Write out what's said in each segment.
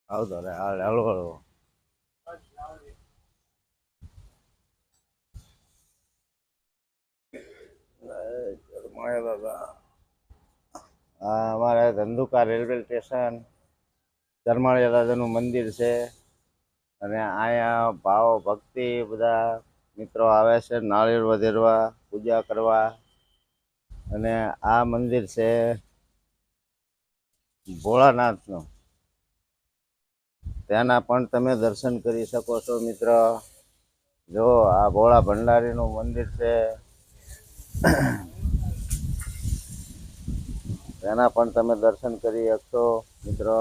આવતો રે હાલો હાલો. મળે દાદા. હા, અમારે ધંધુકા રેલવે સ્ટેશન ધર્માળિયા દાદાનું મંદિર છે અને અહીંયા ભાવ ભક્તિ બધા મિત્રો આવે છે નાળિયેર વધેરવા, પૂજા કરવા. અને આ મંદિર છે ભોળાનાથનું. ત્યાંના પણ તમે દર્શન કરી શકો છો મિત્ર. જો આ ભોળા ભંડારીનું મંદિર છે. એના પણ તમે દર્શન કરી શકશો મિત્રો.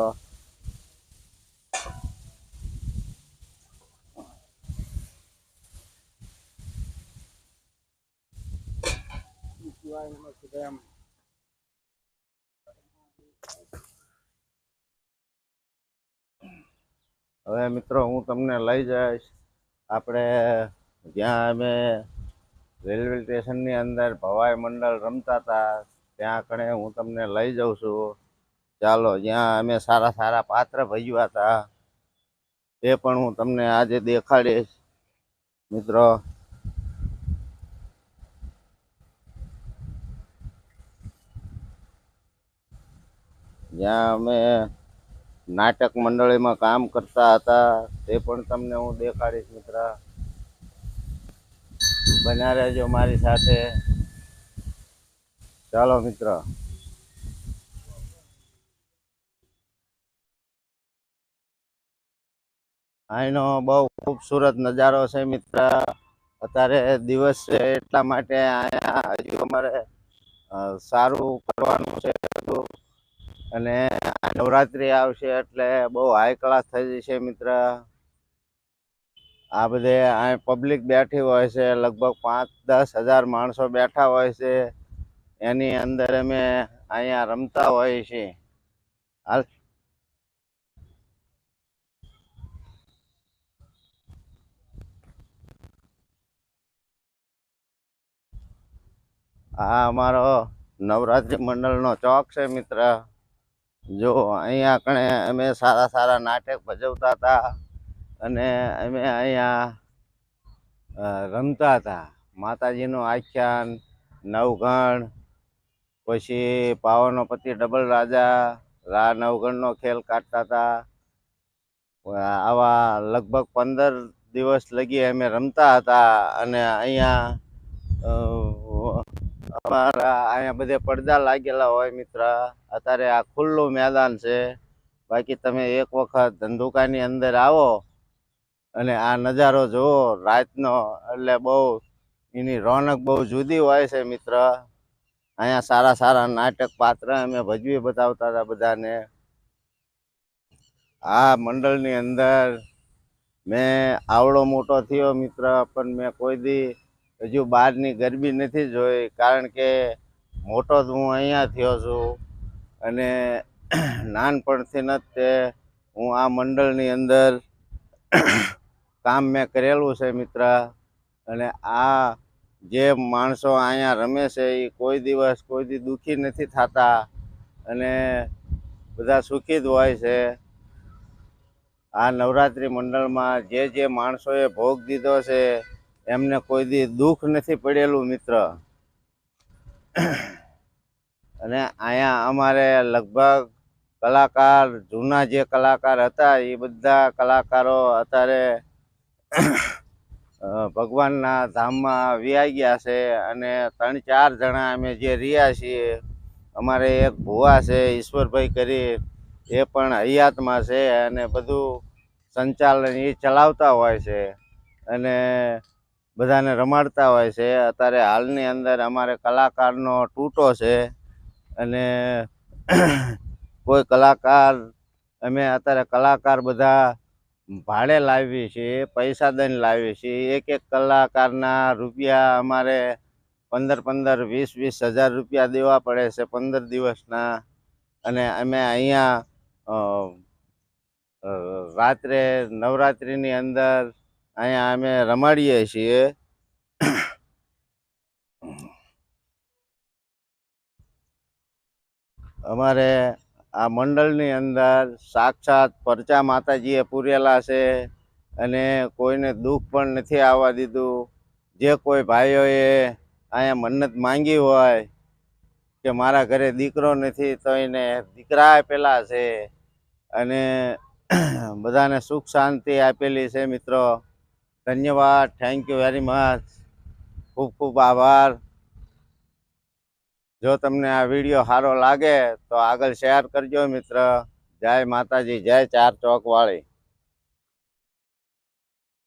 હવે મિત્રો હું તમને લઈ જઈશ આપણે જ્યાં અમે રેલવે સ્ટેશનની અંદર ભવાઈ મંડળ રમતા હતા ત્યાં કણે હું તમને લઈ જાઉં છું. ચાલો, જ્યાં અમે સારા સારા પાત્ર ભજવ્યા હતા તે પણ હું તમને આજે દેખાડીશ મિત્રો. જ્યાં અમે નાટક મંડળીમાં કામ કરતા હતા તે પણ તમને હું દેખાડીશ મિત્ર. બન્યા રહેજો મારી સાથે. ચાલો મિત્ર. અહીંનો બહુ ખૂબસૂરત નજારો છે મિત્ર. અત્યારે દિવસ છે એટલા માટે અહીંયા હજુ અમારે સારું કરવાનું છે બધું. અને નવરાત્રિ આવશે એટલે બહુ હાઈ ક્લાસ થઈ જશે મિત્ર. આ બધે અહીં પબ્લિક બેઠી હોય છે, લગભગ 5-10 હજાર માણસો બેઠા હોય છે. એની અંદર અમે અહીંયા રમતા હોઈએ છીએ. હાલ, આ અમારો નવરાત્રિ મંડળનો ચોક છે મિત્ર. જો અહીંયા કણે અમે સારા સારા નાટક ભજવતા હતા અને અમે અહીંયા રમતા હતા. માતાજીનું આખ્યાન, નવગણ, પછી પાવનો પતિ ડબલ રાજા નવગણનો ખેલ કાઢતા હતા. આવા લગભગ 15 દિવસ લગી અમે રમતા હતા. અને અહીંયા અમારા અહીંયા બધે પડદા લાગેલા હોય મિત્ર. અત્યારે આ ખુલ્લું મેદાન છે. બાકી તમે એક વખત ધંધુકાની અંદર આવો અને આ નજારો જુઓ રાતનો, એટલે બહુ એની રોનક બહુ જુદી હોય છે મિત્ર. અહીંયા સારા સારા નાટક પાત્ર અમે ભજવી બતાવતા હતા બધાને. આ મંડળની અંદર મેં આવડો મોટો થયો મિત્ર, પણ મેં કોઈ દી હજુ બહારની ગરબી નથી જોઈ. કારણ કે મોટો તો હું અહીંયા થયો છું અને નાનપણથી જ તે હું આ મંડળની અંદર કામ મેં કરેલું છે મિત્ર. અને આ જે માણસો અહીંયા રમે છે એ કોઈ દિવસ કોઈ દી દુઃખી નથી થતા અને બધા સુખી જ હોય છે. આ નવરાત્રિ મંડળમાં જે માણસોએ ભોગ દીધો છે એમને કોઈ દી દુઃખ નથી પડેલું મિત્ર. અને અહીંયા અમારે લગભગ કલાકાર, જૂના જે કલાકાર હતા એ બધા કલાકારો અત્યારે ભગવાનના ધામમાં વિયાઈ ગયા છે. અને 3-4 જણા અમે જે રહ્યા છીએ, અમારે એક ભુવા છે ઈશ્વરભાઈ કરી, એ પણ હયાતમાં છે અને બધું સંચાલન એ ચલાવતા હોય છે અને બધાને રમાડતા હોય છે. અત્યારે હાલની અંદર અમારે કલાકારનો તૂટો છે અને કોઈ કલાકાર અમે અત્યારે કલાકાર બધા ભાડે લાવીએ છીએ, પૈસા દઈને લાવીએ છીએ. એક કલાકારના રૂપિયા અમારે 15-15, 20-20 હજાર રૂપિયા દેવા પડે છે 15 દિવસના. અને અમે અહીંયા રાત્રે નવરાત્રિની અંદર અહીંયા અમે રમાડીએ છીએ. અમારે આ મંડળની અંદર સાક્ષાત પરચા માતાજીએ પૂરેલા છે અને કોઈને દુઃખ પણ નથી આવવા દીધું. જે કોઈ ભાઈઓએ અહીંયા મન્નત માંગી હોય કે મારા ઘરે દીકરો નથી તો એને દીકરા આપેલા છે અને બધાને સુખ શાંતિ આપેલી છે. મિત્રો ધન્યવાદ, થેન્ક યુ વેરી મચ, ખૂબ ખૂબ આભાર. જો તમને આ વિડીયો સારો લાગે તો આગળ શેર કરજો મિત્ર. જય માતાજી, જય ચાર ચોક વાળી.